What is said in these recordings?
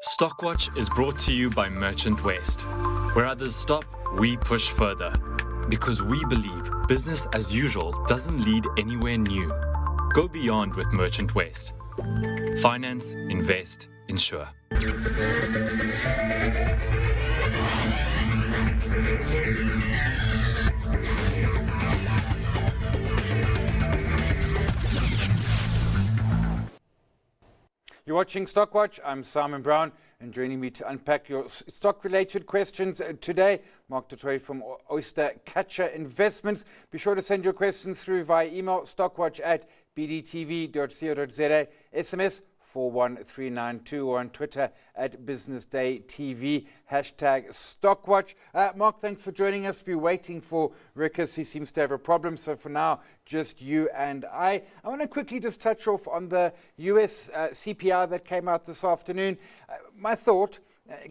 Stockwatch is brought to you by Merchant Waste. Where others stop, we push further. Because we believe business as usual doesn't lead anywhere new. Go beyond with Merchant Waste. Finance, invest, insure. You're watching Stockwatch. I'm Simon Brown, and joining me to unpack your stock-related questions today, Mark Toit from Oyster Catcher Investments. Be sure to send your questions through via email, stockwatch@bdtv.co.za, SMS 41392, or on Twitter @BusinessDayTV, #Stockwatch. Mark, thanks for joining us. We're waiting for Ricus. He seems to have a problem, so for now, just you and I. I want to quickly just touch off on the US CPI that came out this afternoon. My thought,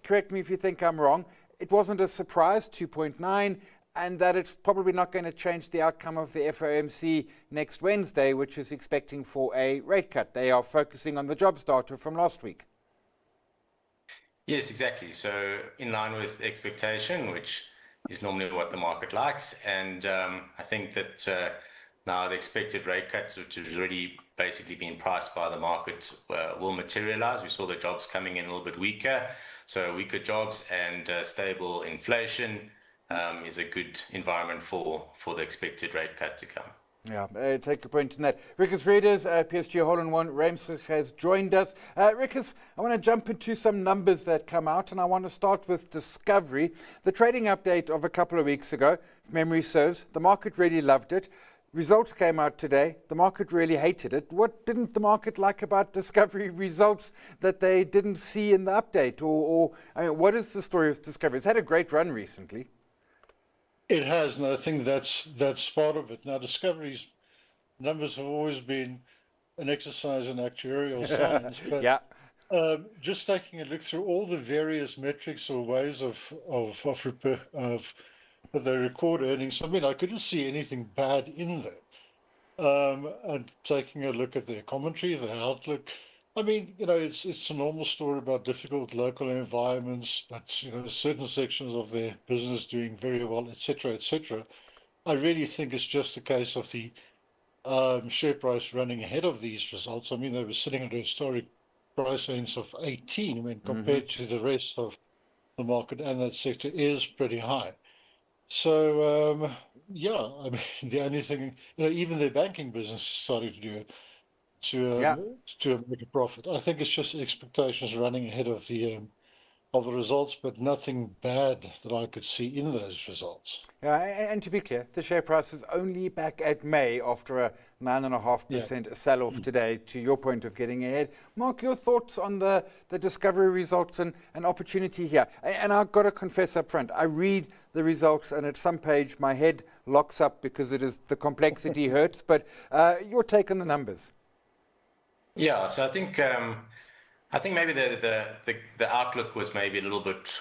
correct me if you think I'm wrong, it wasn't a surprise, 2.9, and that it's probably not going to change the outcome of the FOMC next Wednesday, which is expecting for a rate cut. They are focusing on the jobs data from last week. Yes, exactly. So in line with expectation, which is normally what the market likes. And I think that now the expected rate cuts, which has already basically been priced by the market, will materialize. We saw the jobs coming in a little bit weaker. So weaker jobs and stable inflation is a good environment for the expected rate cut to come. Yeah, take a point in that. Ricus Reeders, PSG Hole in One, Ruimsig has joined us. Ricus, I want to jump into some numbers that come out, and I want to start with Discovery. The trading update of a couple of weeks ago, if memory serves, the market really loved it. Results came out today. The market really hated it. What didn't the market like about Discovery results that they didn't see in the update? Or I mean, what is the story of Discovery? It's had a great run recently. It has, and I think that's part of it. Now, Discovery's numbers have always been an exercise in actuarial science, but yeah. Just taking a look through all the various metrics or ways of that they record earnings, I mean, I couldn't see anything bad in there. And taking a look at their commentary, the outlook, I mean, you know, it's a normal story about difficult local environments, but, you know, certain sections of their business doing very well, etc., etc. I really think it's just a case of the share price running ahead of these results. I mean, they were sitting at a historic price range of 18, I mean, compared to the rest of the market, and that sector is pretty high. So, yeah, I mean, the only thing, you know, even their banking business is starting to do it. To make a profit. I think it's just expectations running ahead of the results, but nothing bad that I could see in those results. Yeah, and to be clear, the share price is only back at May after a 9.5% sell-off today, to your point of getting ahead. Mark, your thoughts on the Discovery results and opportunity here? And I've got to confess up front, I read the results and at some page my head locks up because it is the complexity hurts, but your take on the numbers? Yeah, so I think maybe the outlook was maybe a little bit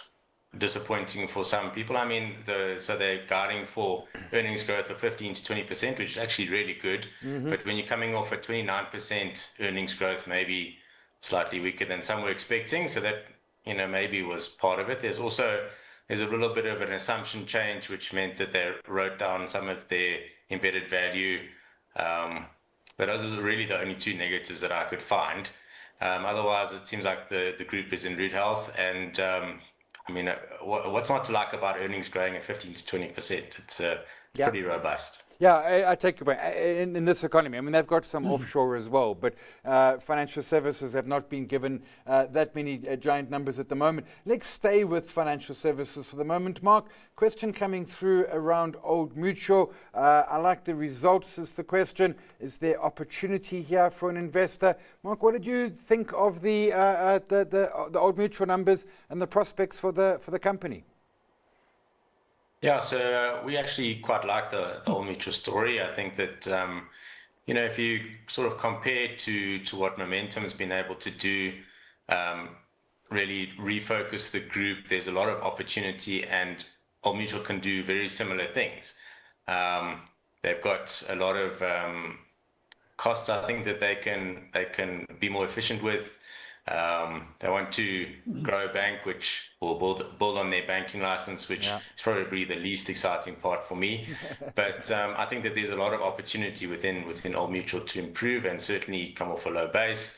disappointing for some people. I mean, so they're guiding for earnings growth of 15 to 20%, which is actually really good. But when you're coming off a 29% earnings growth, maybe slightly weaker than some were expecting, so that, you know, maybe was part of it. There's a little bit of an assumption change, which meant that they wrote down some of their embedded value. But those are really the only two negatives that I could find. Otherwise, it seems like the group is in rude health. And I mean, what's not to like about earnings growing at 15 to 20%? It's pretty robust. Yeah, I take your point. In this economy, I mean, they've got some offshore as well, but financial services have not been given that many giant numbers at the moment. Let's stay with financial services for the moment. Mark, question coming through around Old Mutual. I like the results is the question. Is there opportunity here for an investor? Mark, what did you think of the Old Mutual numbers and the prospects for the company? Yeah, so we actually quite like the Old Mutual story. I think that, you know, if you sort of compare to what Momentum has been able to do, really refocus the group, there's a lot of opportunity, and Old Mutual can do very similar things. They've got a lot of costs, I think, that they can be more efficient with. They want to grow a bank which will build on their banking license, which is probably the least exciting part for me. But I think that there's a lot of opportunity within Old Mutual to improve and certainly come off a low base.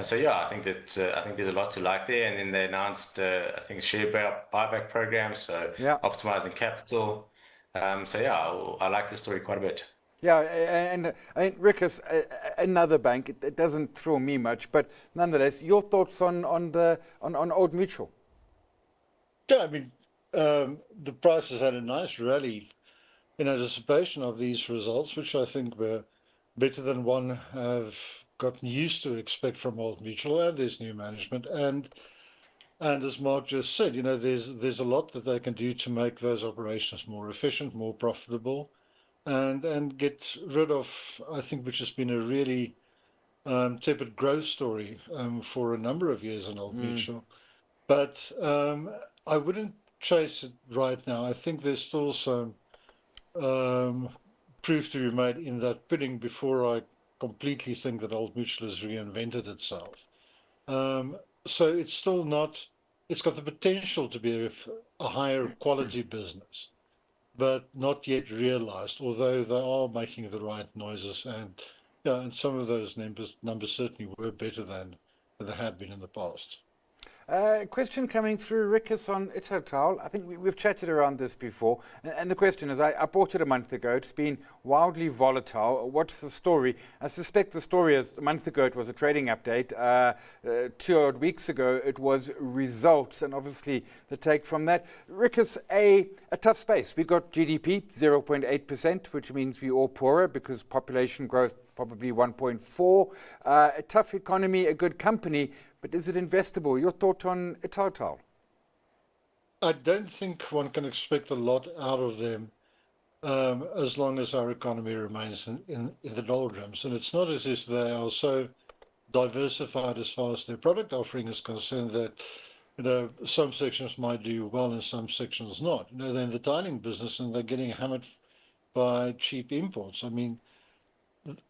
So yeah, I think there's a lot to like there. And then they announced I think share buyback program, so optimizing capital. So yeah, I like the story quite a bit. Yeah, and Ricus, another bank. It doesn't thrill me much, but nonetheless, your thoughts on Old Mutual? Yeah, I mean, the price has had a nice rally in anticipation of these results, which I think were better than one have gotten used to expect from Old Mutual and this new management. And as Mark just said, there's a lot that they can do to make those operations more efficient, more profitable, and get rid of, I think, which has been a really tepid growth story for a number of years in Old Mutual. But I wouldn't chase it right now. I think there's still some proof to be made in that pudding before I completely think that Old Mutual has reinvented itself. So it's still not, it's got the potential to be a higher quality business, but not yet realized, although they are making the right noises. And some of those numbers certainly were better than they had been in the past. Question coming through, Ricus, on Italtile. I think we've chatted around this before. And the question is, I bought it a month ago. It's been wildly volatile. What's the story? I suspect the story is a month ago it was a trading update. 2 odd weeks ago it was results, and obviously the take from that. Ricus, a tough space. We got GDP 0.8%, which means we're all poorer because population growth probably 1.4. A tough economy, a good company, but is it investable? Your thought on Italtile? I don't think one can expect a lot out of them as long as our economy remains in the doldrums. And it's not as if they are so diversified as far as their product offering is concerned that some sections might do well and some sections not. They're in the tiling business and they're getting hammered by cheap imports. I mean,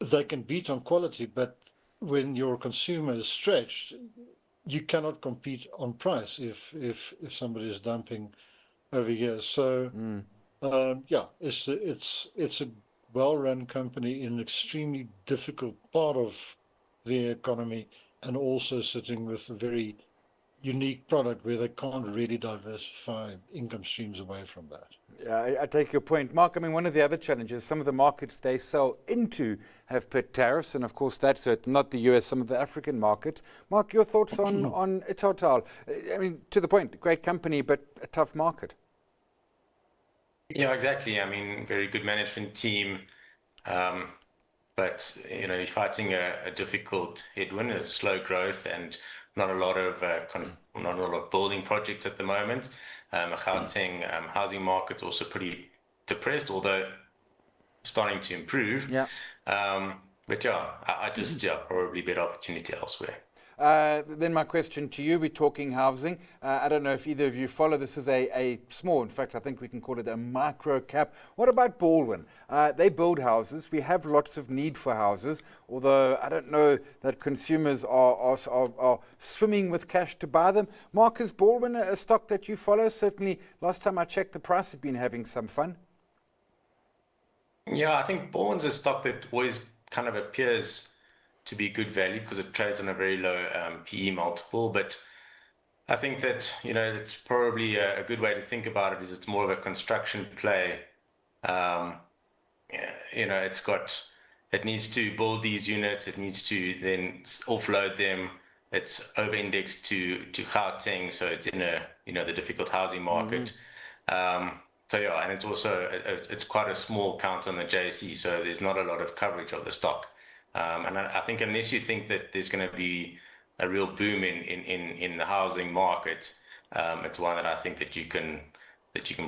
they can beat on quality, but when your consumer is stretched, you cannot compete on price if somebody is dumping over here. So it's a well-run company in an extremely difficult part of the economy, and also sitting with a very unique product where they can't really diversify income streams away from that. Yeah, I take your point, Mark. I mean, one of the other challenges, some of the markets they sell into have put tariffs, and of course that's not the US, some of the African markets. Mark, your thoughts on Italtile? I mean, to the point, great company, but a tough market. Yeah, exactly. I mean, very good management team, but you're fighting a difficult headwind, a slow growth, and not a lot of building projects at the moment. Gauteng housing market's also pretty depressed, although starting to improve. Yeah. But yeah, I just probably better opportunity elsewhere. Then my question to you, we're talking housing. I don't know if either of you follow. This is a small, in fact, I think we can call it a micro cap. What about Balwin? They build houses. We have lots of need for houses, although I don't know that consumers are swimming with cash to buy them. Mark, is Balwin a stock that you follow? Certainly, last time I checked, the price had been having some fun. Yeah, I think Balwin's a stock that always kind of appears to be good value because it trades on a very low PE multiple. But I think that, it's probably a good way to think about it is it's more of a construction play. It needs to build these units. It needs to then offload them. It's over-indexed to Gauteng, so it's in the difficult housing market. So yeah, and it's also, it's quite a small count on the JSE, so there's not a lot of coverage of the stock. And I think unless you think that there's going to be a real boom in the housing market, it's one that I think that you can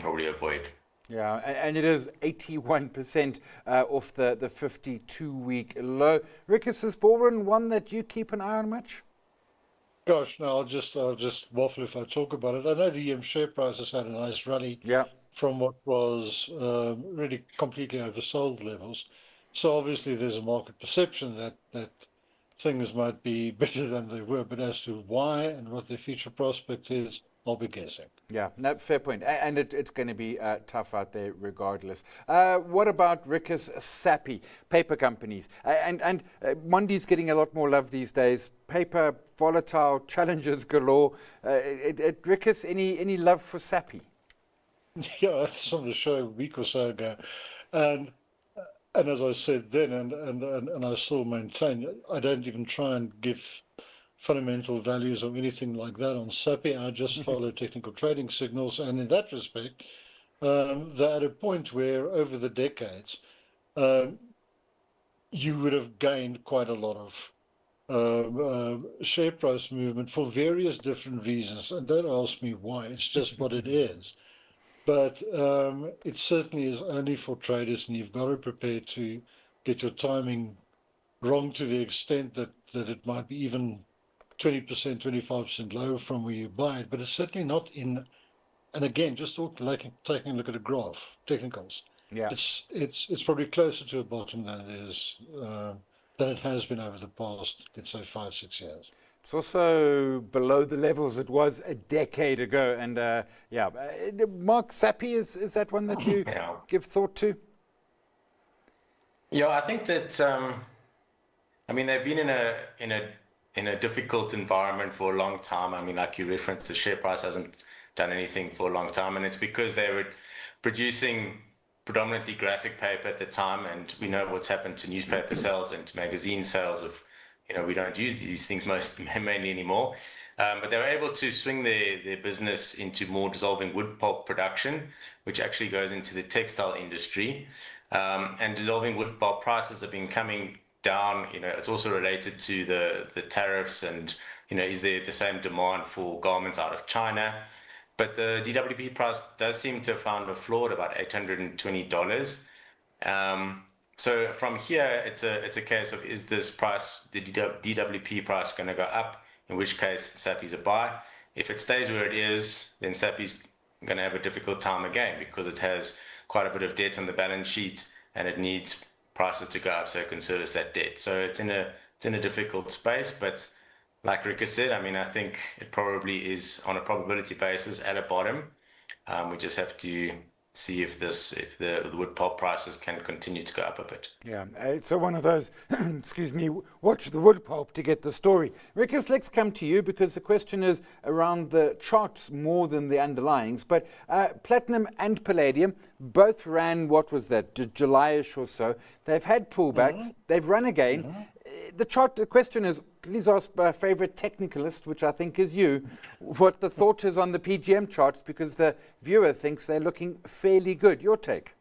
probably avoid. Yeah, and it is 81% off the 52-week low. Ricus, is Balwin one that you keep an eye on much? Gosh, no, I'll just waffle if I talk about it. I know the share price has had a nice rally from what was really completely oversold levels. So obviously there's a market perception that things might be better than they were, but as to why and what their future prospect is, I'll be guessing. Yeah, no, fair point. And it's going to be tough out there regardless. What about Ricus Sappi, paper companies? And Mondi's getting a lot more love these days. Paper, volatile, challenges galore. At Ricus, any love for Sappi? Yeah, that's on the show a week or so ago. And and as I said then, and I still maintain, I don't even try and give fundamental values or anything like that on Sappi. I just follow technical trading signals. And in that respect, they're at a point where over the decades, um, you would have gained quite a lot of share price movement for various different reasons. And don't ask me why, it's just what it is. But it certainly is only for traders, and you've got to prepare to get your timing wrong to the extent that it might be even 20%, 25% lower from where you buy it. But it's certainly not in, and again, just taking a look at a graph, technicals. Yeah. It's probably closer to a bottom than it has been over the past, let's say, 5-6 years. It's also below the levels it was a decade ago. And Mark, Sappi, is that one that you give thought to? Yeah, I think that I mean they've been in a difficult environment for a long time. I mean, like you referenced, the share price hasn't done anything for a long time, and it's because they were producing predominantly graphic paper at the time, and we know what's happened to newspaper sales and to magazine sales of, we don't use these things mainly anymore. But they were able to swing their business into more dissolving wood pulp production, which actually goes into the textile industry. And dissolving wood pulp prices have been coming down. It's also related to the tariffs and, is there the same demand for garments out of China? But the DWP price does seem to have found a floor at about $820. So from here, it's a case of, is this price, the DWP price, going to go up? In which case, Sappi's a buy. If it stays where it is, then Sappi's going to have a difficult time again because it has quite a bit of debt on the balance sheet and it needs prices to go up so it can service that debt. So it's in a difficult space. But like Ricus said, I mean, I think it probably is on a probability basis at a bottom. We just have to see if the wood pulp prices can continue to go up a bit. Yeah, so one of those, excuse me, watch the wood pulp to get the story. Ricus, let's come to you because the question is around the charts more than the underlyings. But platinum and palladium both ran, what was that, July-ish or so. They've had pullbacks. They've run again. The question is, please ask my favorite technicalist, which I think is you, what the thought is on the PGM charts, because the viewer thinks they're looking fairly good. Your take?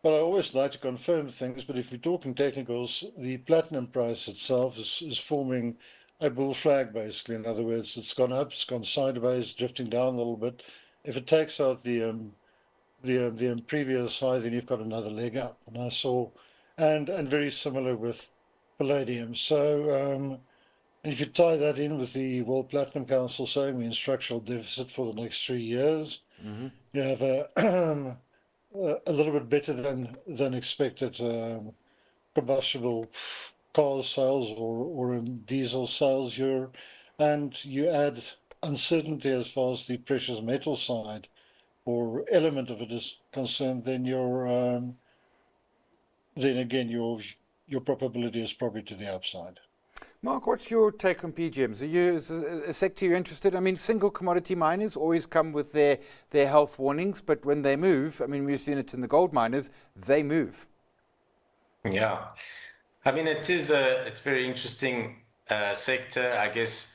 Well, I always like to confirm things, but if we're talking technicals, the platinum price itself is forming a bull flag, basically. In other words, it's gone up, it's gone sideways, drifting down a little bit. If it takes out the previous high, then you've got another leg up. And very similar with palladium. So if you tie that in with the World Platinum Council saying we're in structural deficit for the next 3 years, you have a little bit better than expected combustible car sales or diesel sales year, and you add uncertainty as far as the precious metal side or element of it is concerned, then again your probability is probably to the upside. Mark, what's your take on PGMs? Is a sector you're interested? I mean, single commodity miners always come with their health warnings, but when they move, I mean, we've seen it in the gold miners, they move. Yeah. I mean, it's a very interesting sector. I guess,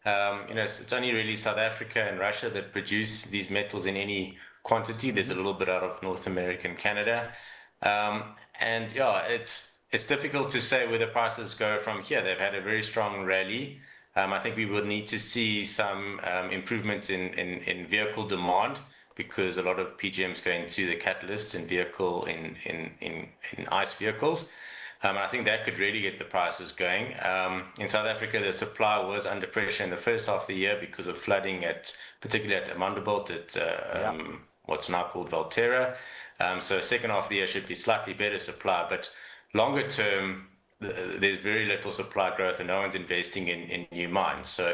it's only really South Africa and Russia that produce these metals in any quantity. There's a little bit out of North America and Canada. And yeah, it's difficult to say where the prices go from here. They've had a very strong rally. I think we will need to see some improvements in vehicle demand because a lot of PGMs go into the catalysts in ICE vehicles. I think that could really get the prices going. In South Africa, the supply was under pressure in the first half of the year because of flooding particularly at Amandelbult at what's now called Valterra. So second half of the year should be slightly better supply, but longer term, there's very little supply growth and no one's investing in new mines. So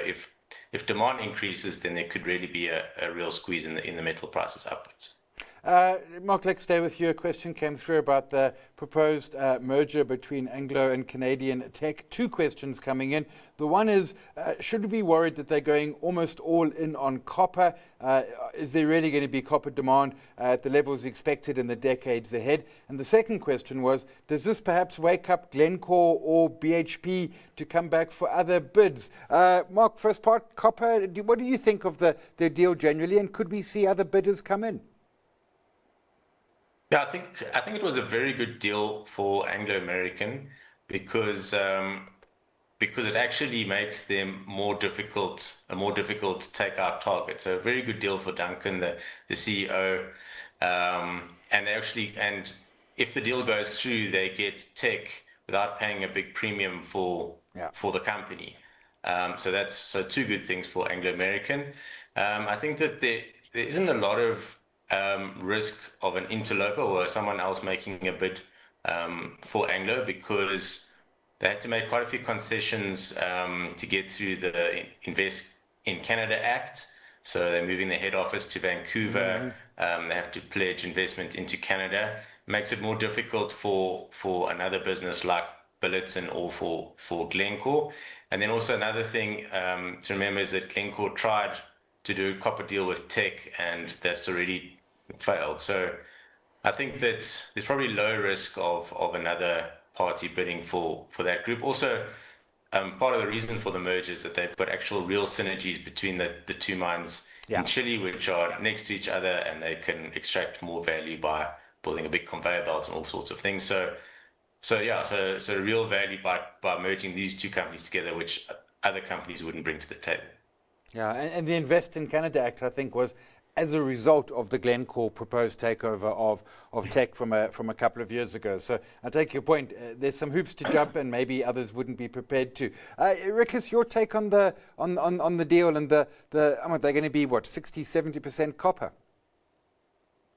if demand increases, then there could really be a real squeeze in the metal prices upwards. Mark, let's stay with you. A question came through about the proposed merger between Anglo and Canadian Teck. Two questions coming in. The one is, should we be worried that they're going almost all in on copper? Is there really going to be copper demand at the levels expected in the decades ahead? And the second question was, does this perhaps wake up Glencore or BHP to come back for other bids? Mark, first part, copper, what do you think of the deal generally, and could we see other bidders come in? Yeah, I think it was a very good deal for Anglo American because it actually makes them a more difficult takeout target. So a very good deal for Duncan, the CEO, and if the deal goes through, they get Teck without paying a big premium for the company. So two good things for Anglo American. I think that there isn't a lot of risk of an interloper or someone else making a bid for Anglo, because they had to make quite a few concessions to get through the Invest in Canada Act. So they're moving their head office to Vancouver. They have to pledge investment into Canada. It makes it more difficult for another business like Billiton or for Glencore. And then also another thing to remember is that Glencore tried to do a copper deal with Teck, and that's already failed. So I think that there's probably low risk of another party bidding for that group. Also, part of the reason for the merger is that they've got actual real synergies between the two mines in Chile, which are next to each other, and they can extract more value by building a big conveyor belt and all sorts of things. So real value by merging these two companies together, which other companies wouldn't bring to the table. Yeah, and the Invest in Canada Act, I think, was as a result of the Glencore proposed takeover of Teck from a couple of years ago. So I take your point. There's some hoops to jump, and maybe others wouldn't be prepared to. Ricus, your take on the deal and they're going to be what, 60-70% copper?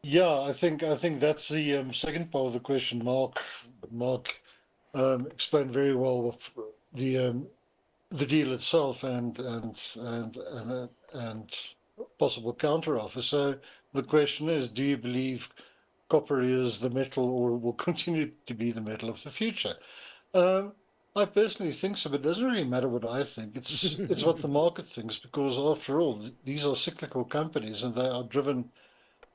Yeah, I think that's the second part of the question. Mark explained very well the deal itself and possible counteroffer. So the question is, do you believe copper is the metal or will continue to be the metal of the future? I personally think so, but it doesn't really matter what I think. It's what the market thinks, because after all, these are cyclical companies and they are driven,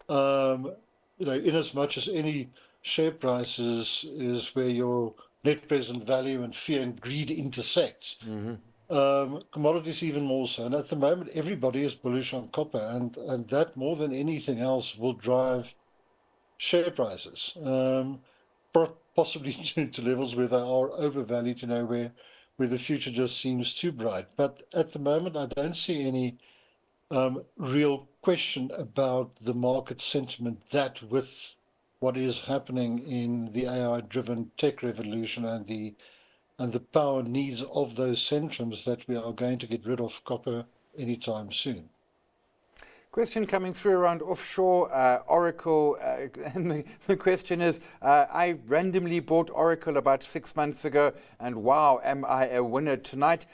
in as much as any share price is where your net present value and fear and greed intersects. Commodities even more so. And at the moment, everybody is bullish on copper, and that more than anything else will drive share prices, possibly to levels where they are overvalued, where the future just seems too bright. But at the moment, I don't see any real question about the market sentiment that with what is happening in the AI-driven tech revolution and the power needs of those centrums, that we are going to get rid of copper anytime soon. Question coming through around offshore Oracle, and the question is, I randomly bought Oracle about 6 months ago, and wow, am I a winner tonight?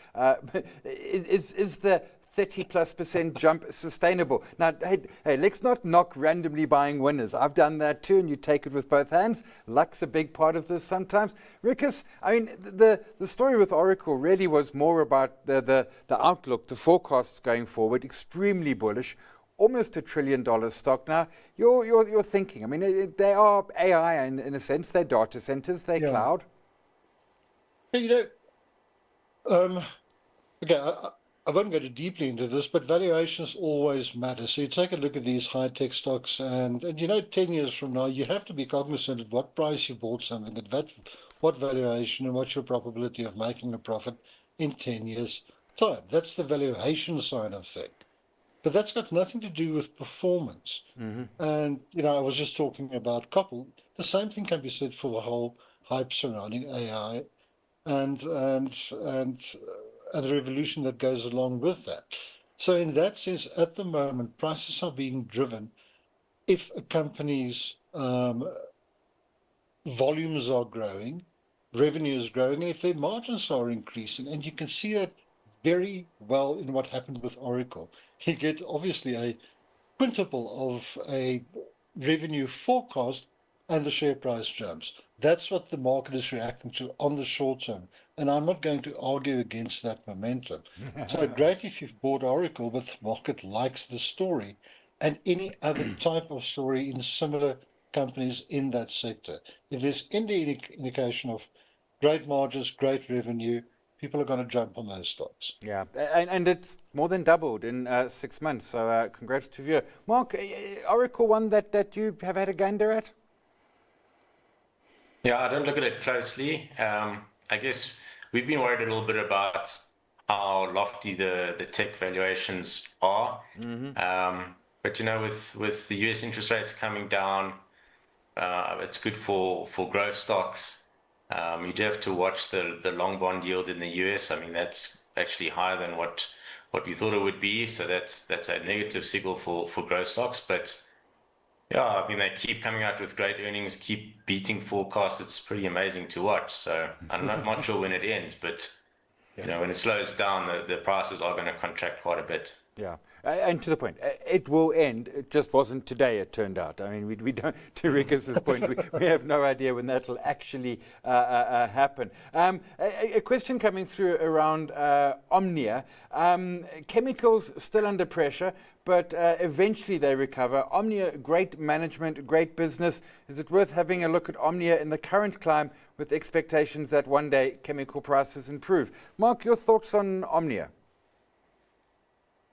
Is the 30+% jump sustainable? Now, hey, let's not knock randomly buying winners. I've done that too, and you take it with both hands. Luck's a big part of this sometimes. Ricus, I mean, the story with Oracle really was more about the outlook, the forecasts going forward, extremely bullish, almost $1 trillion stock now. You're thinking, I mean, they are AI in a sense, they're data centers, they're cloud. Okay, I won't go too deeply into this, but valuations always matter. So you take a look at these high-tech stocks, and 10 years from now, you have to be cognizant of what price you bought something, at what valuation, and what's your probability of making a profit in 10 years' time. That's the valuation side of things. But that's got nothing to do with performance. And, I was just talking about copper. The same thing can be said for the whole hype surrounding AI and the revolution that goes along with that. So in that sense, at the moment, prices are being driven if a company's volumes are growing revenue is growing and if their margins are increasing. And you can see that very well in what happened with Oracle. You get obviously a quintuple of a revenue forecast and the share price jumps. That's what the market is reacting to on the short term. And I'm not going to argue against that momentum. So great if you've bought Oracle, but the market likes the story and any other type of story in similar companies in that sector. If there's any indication of great margins, great revenue, people are going to jump on those stocks. Yeah, and it's more than doubled in 6 months. So congrats to you. Mark, Oracle one that you have had a gander at? Yeah, I don't look at it closely. I guess we've been worried a little bit about how lofty the tech valuations are. But you know, with the US interest rates coming down, it's good for growth stocks. You do have to watch the long bond yield in the US. I mean, that's actually higher than what we thought it would be. So that's a negative signal for growth stocks. But yeah, I mean, they keep coming out with great earnings, keep beating forecasts. It's pretty amazing to watch. So I'm not sure when it ends, but you know, when it slows down, the prices are going to contract quite a bit. Yeah, and to the point, it will end. It just wasn't today, it turned out. I mean, we don't, to Ricus's point, we have no idea when that will actually happen. A question coming through around Omnia. Chemicals still under pressure, but eventually they recover. Omnia, great management, great business. Is it worth having a look at Omnia in the current climate with expectations that one day chemical prices improve? Mark, your thoughts on Omnia?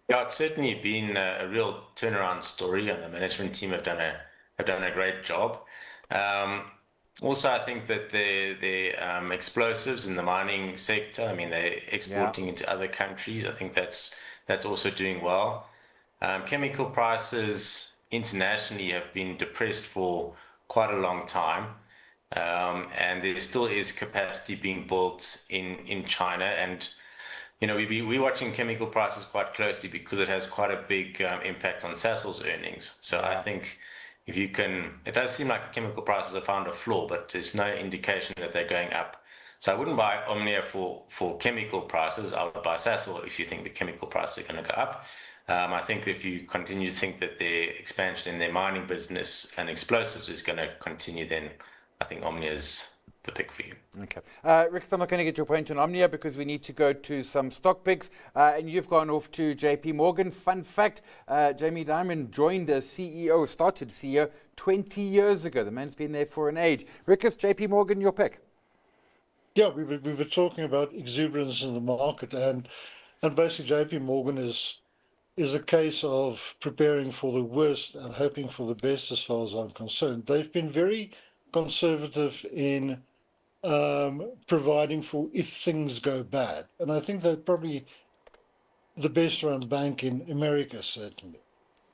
Yeah, it's certainly been a real turnaround story, and the management team have done a great job. Also, I think that the explosives in the mining sector, I mean, they're exporting into other countries. I think that's also doing well. Chemical prices internationally have been depressed for quite a long time, and there still is capacity being built in China. And you know, we're watching chemical prices quite closely because it has quite a big impact on Sasol's earnings. So I think if you can, it does seem like the chemical prices have found a floor, but there's no indication that they're going up. So I wouldn't buy Omnia for chemical prices. I would buy Sasol if you think the chemical prices are going to go up. I think if you continue to think that their expansion in their mining business and explosives is going to continue, then I think Omnia is the pick for you. Okay. Ricus, I'm not going to get your point on Omnia because we need to go to some stock picks. And you've gone off to JP Morgan. Fun fact, Jamie Dimon started CEO 20 years ago. The man's been there for an age. Ricus, JP Morgan, your pick. Yeah, we were talking about exuberance in the market, and basically JP Morgan is a case of preparing for the worst and hoping for the best as far as I'm concerned. They've been very conservative in providing for if things go bad. And I think they're probably the best run bank in America, certainly.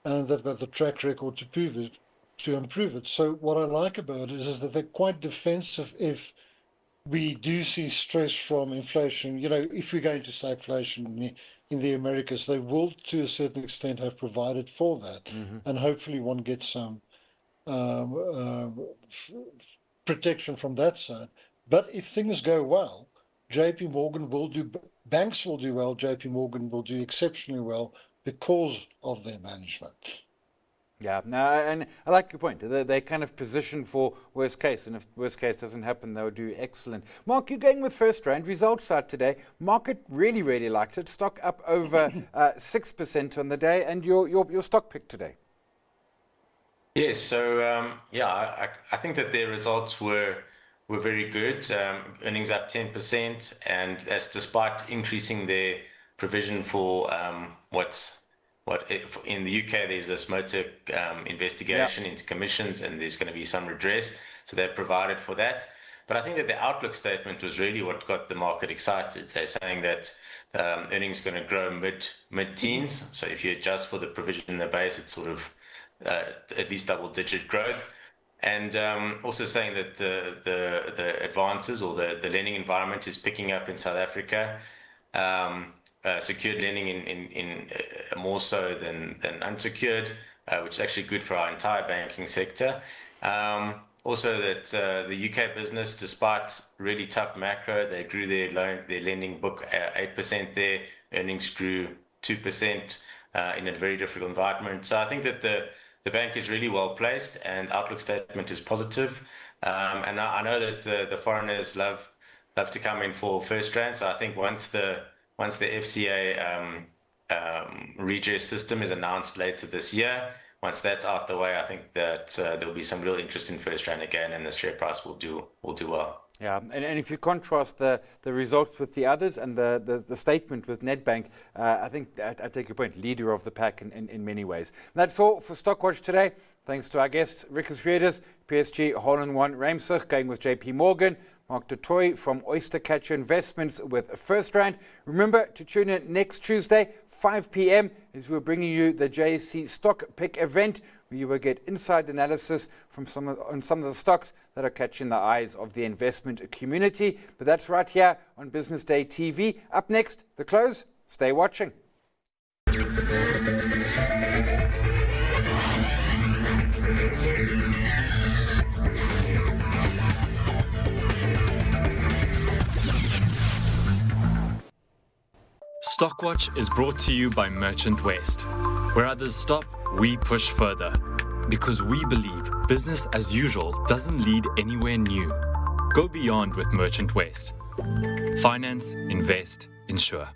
And they've got the track record to prove it, to improve it. So what I like about it is that they're quite defensive if we do see stress from inflation. You know, if we're going to stagflation in the Americas, they will, to a certain extent, have provided for that. And hopefully one gets some protection from that side. But if things go well, JP Morgan will do, banks will do well, JP Morgan will do exceptionally well because of their management. Yeah, no, and I like your point. They kind of position for worst case, and if worst case doesn't happen, they'll do excellent. Mark, you're going with FirstRand. Results out today. Market really, really liked it. Stock up over 6% on the day, and your stock pick today. Yes, so I think that their results were very good. Earnings up 10%, and that's despite increasing their provision for in the UK there's this motor investigation into commissions, and there's going to be some redress. So they've provided for that. But I think that the outlook statement was really what got the market excited. They're saying that earnings are going to grow mid-teens. So if you adjust for the provision in the base, it's sort of at least double-digit growth. And also saying that the advances or the lending environment is picking up in South Africa. Secured lending in more so than unsecured, which is actually good for our entire banking sector. also that the UK business, despite really tough macro, they grew their lending book 8% there. Earnings grew 2% in a very difficult environment. So I think that the bank is really well placed, and outlook statement is positive. And I know that the foreigners love to come in for FirstRand. So I think once the FCA redress system is announced later this year, once that's out the way, I think that there'll be some real interest in FirstRand again, and the share price will do well. Yeah, and if you contrast the results with the others and the statement with Nedbank, I think I take your point, leader of the pack in many ways. And that's all for Stockwatch today. Thanks to our guests, Ricus Reeders, PSG Hole in One Ruimsig, going with JP Morgan, Mark du Toit from Oyster Catcher Investments with FirstRand. Remember to tune in next Tuesday, 5 p.m, as we're bringing you the JSE Stock Pick event, where you will get inside analysis from some of the stocks that are catching the eyes of the investment community. But that's right here on Business Day TV. Up next, the close. Stay watching. Stockwatch is brought to you by Merchant West. Where others stop, we push further. Because we believe business as usual doesn't lead anywhere new. Go beyond with Merchant West. Finance, invest, insure.